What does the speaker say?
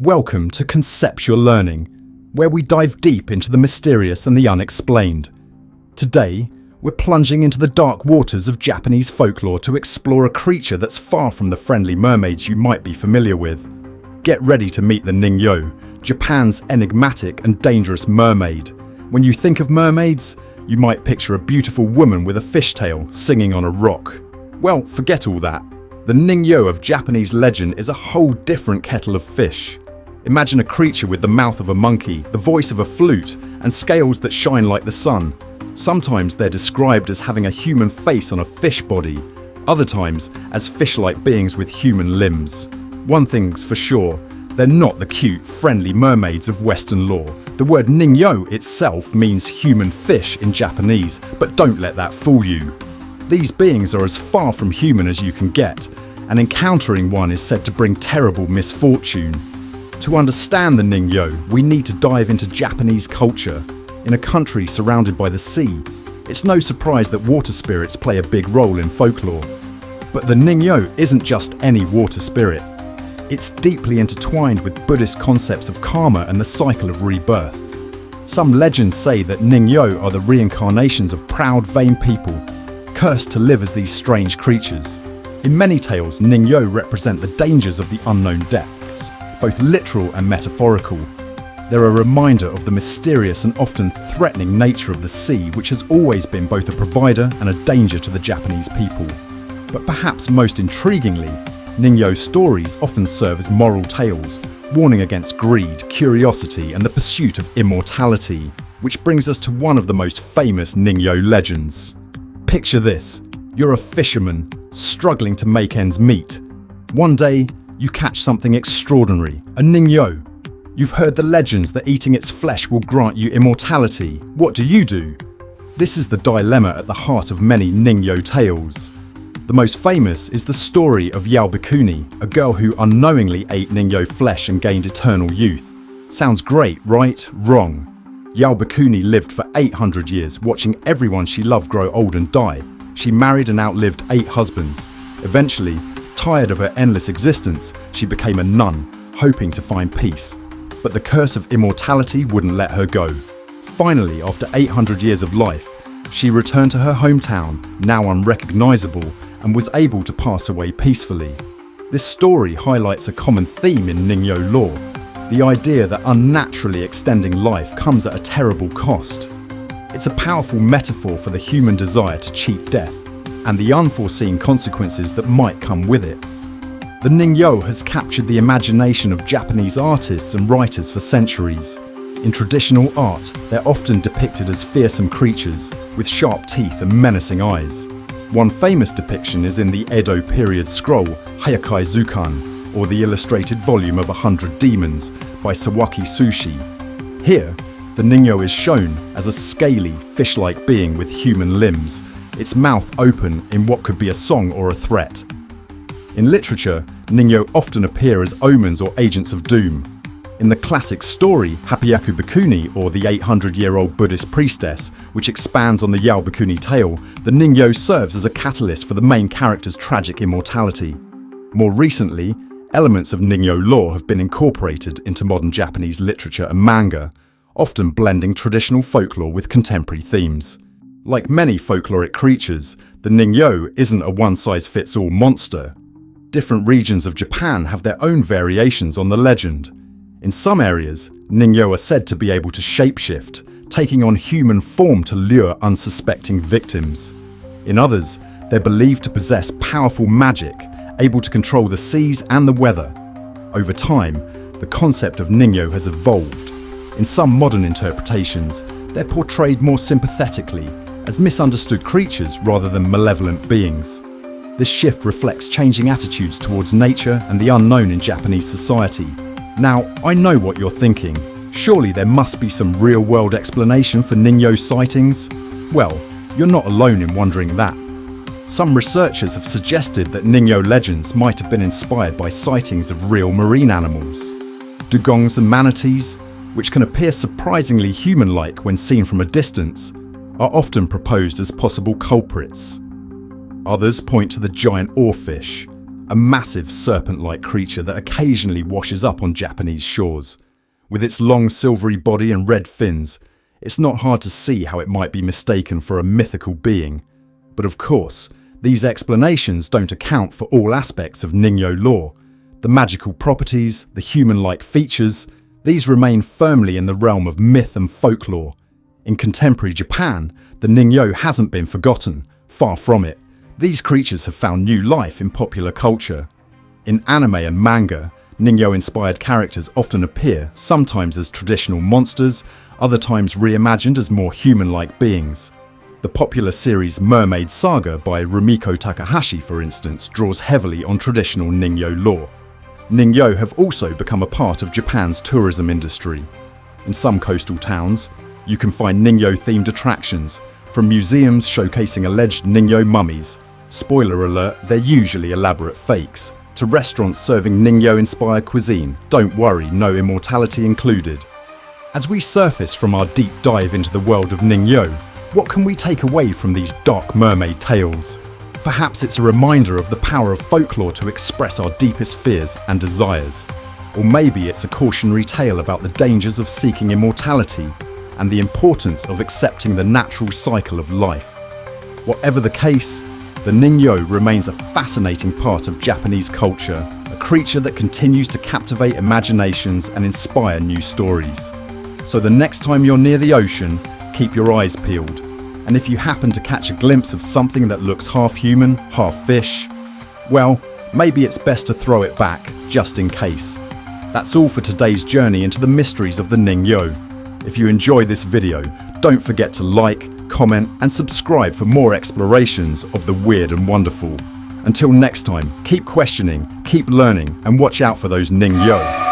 Welcome to Conceptual Learning, where we dive deep into the mysterious and the unexplained. Today, we're plunging into the dark waters of Japanese folklore to explore a creature that's far from the friendly mermaids you might be familiar with. Get ready to meet the Ningyo, Japan's enigmatic and dangerous mermaid. When you think of mermaids, you might picture a beautiful woman with a fishtail singing on a rock. Well, forget all that. The Ningyo of Japanese legend is a whole different kettle of fish. Imagine a creature with the mouth of a monkey, the voice of a flute, and scales that shine like the sun. Sometimes they're described as having a human face on a fish body, other times as fish-like beings with human limbs. One thing's for sure, they're not the cute, friendly mermaids of Western lore. The word Ningyo itself means human fish in Japanese, but don't let that fool you. These beings are as far from human as you can get, and encountering one is said to bring terrible misfortune. To understand the Ningyo, we need to dive into Japanese culture. In a country surrounded by the sea, it's no surprise that water spirits play a big role in folklore. But the Ningyo isn't just any water spirit. It's deeply intertwined with Buddhist concepts of karma and the cycle of rebirth. Some legends say that Ningyo are the reincarnations of proud, vain people, cursed to live as these strange creatures. In many tales, Ningyo represent the dangers of the unknown depths, both literal and metaphorical. They're a reminder of the mysterious and often threatening nature of the sea, which has always been both a provider and a danger to the Japanese people. But perhaps most intriguingly, Ningyo stories often serve as moral tales, warning against greed, curiosity, and the pursuit of immortality, which brings us to one of the most famous Ningyo legends. Picture this: you're a fisherman, struggling to make ends meet. One day, you catch something extraordinary, a Ningyo. You've heard the legends that eating its flesh will grant you immortality. What do? This is the dilemma at the heart of many Ningyo tales. The most famous is the story of Yaobikuni, a girl who unknowingly ate Ningyo flesh and gained eternal youth. Sounds great, right? Wrong. Yaobikuni lived for 800 years, watching everyone she loved grow old and die. She married and outlived 8 husbands. Eventually, tired of her endless existence, she became a nun, hoping to find peace. But the curse of immortality wouldn't let her go. Finally, after 800 years of life, she returned to her hometown, now unrecognizable, and was able to pass away peacefully. This story highlights a common theme in Ningyo lore, the idea that unnaturally extending life comes at a terrible cost. It's a powerful metaphor for the human desire to cheat death, and the unforeseen consequences that might come with it. The Ningyo has captured the imagination of Japanese artists and writers for centuries. In traditional art, they're often depicted as fearsome creatures with sharp teeth and menacing eyes. One famous depiction is in the Edo period scroll Hayakai Zukan, or the illustrated volume of 100 Demons by Sawaki Sushi. Here, the Ningyo is shown as a scaly, fish-like being with human limbs, its mouth open in what could be a song or a threat. In literature, Ningyo often appear as omens or agents of doom. In the classic story Hapyaku Bikuni, or the 800-year-old Buddhist priestess, which expands on the Yaobikuni tale, the Ningyo serves as a catalyst for the main character's tragic immortality. More recently, elements of Ningyo lore have been incorporated into modern Japanese literature and manga, often blending traditional folklore with contemporary themes. Like many folkloric creatures, the Ningyo isn't a one-size-fits-all monster. Different regions of Japan have their own variations on the legend. In some areas, Ningyo are said to be able to shapeshift, taking on human form to lure unsuspecting victims. In others, they're believed to possess powerful magic, able to control the seas and the weather. Over time, the concept of Ningyo has evolved. In some modern interpretations, they're portrayed more sympathetically, as misunderstood creatures rather than malevolent beings. This shift reflects changing attitudes towards nature and the unknown in Japanese society. Now, I know what you're thinking. Surely there must be some real-world explanation for Ningyo sightings? Well, you're not alone in wondering that. Some researchers have suggested that Ningyo legends might have been inspired by sightings of real marine animals. Dugongs and manatees, which can appear surprisingly human-like when seen from a distance, are often proposed as possible culprits. Others point to the giant oarfish, a massive serpent-like creature that occasionally washes up on Japanese shores. With its long silvery body and red fins, it's not hard to see how it might be mistaken for a mythical being. But of course, these explanations don't account for all aspects of Ningyo lore. The magical properties, the human-like features, these remain firmly in the realm of myth and folklore. In contemporary Japan, the Ningyo hasn't been forgotten, far from it. These creatures have found new life in popular culture. In anime and manga, Ningyo-inspired characters often appear, sometimes as traditional monsters, other times reimagined as more human-like beings. The popular series Mermaid Saga by Rumiko Takahashi, for instance, draws heavily on traditional Ningyo lore. Ningyo have also become a part of Japan's tourism industry. In some coastal towns, you can find Ningyo-themed attractions, from museums showcasing alleged Ningyo mummies, spoiler alert, they're usually elaborate fakes, to restaurants serving Ningyo-inspired cuisine, don't worry, no immortality included. As we surface from our deep dive into the world of Ningyo, what can we take away from these dark mermaid tales? Perhaps it's a reminder of the power of folklore to express our deepest fears and desires. Or maybe it's a cautionary tale about the dangers of seeking immortality and the importance of accepting the natural cycle of life. Whatever the case, the Ningyo remains a fascinating part of Japanese culture, a creature that continues to captivate imaginations and inspire new stories. So the next time you're near the ocean, keep your eyes peeled. And if you happen to catch a glimpse of something that looks half human, half fish, well, maybe it's best to throw it back, just in case. That's all for today's journey into the mysteries of the Ningyo. If you enjoyed this video, don't forget to like, comment and subscribe for more explorations of the weird and wonderful. Until next time, keep questioning, keep learning and watch out for those Ningyo.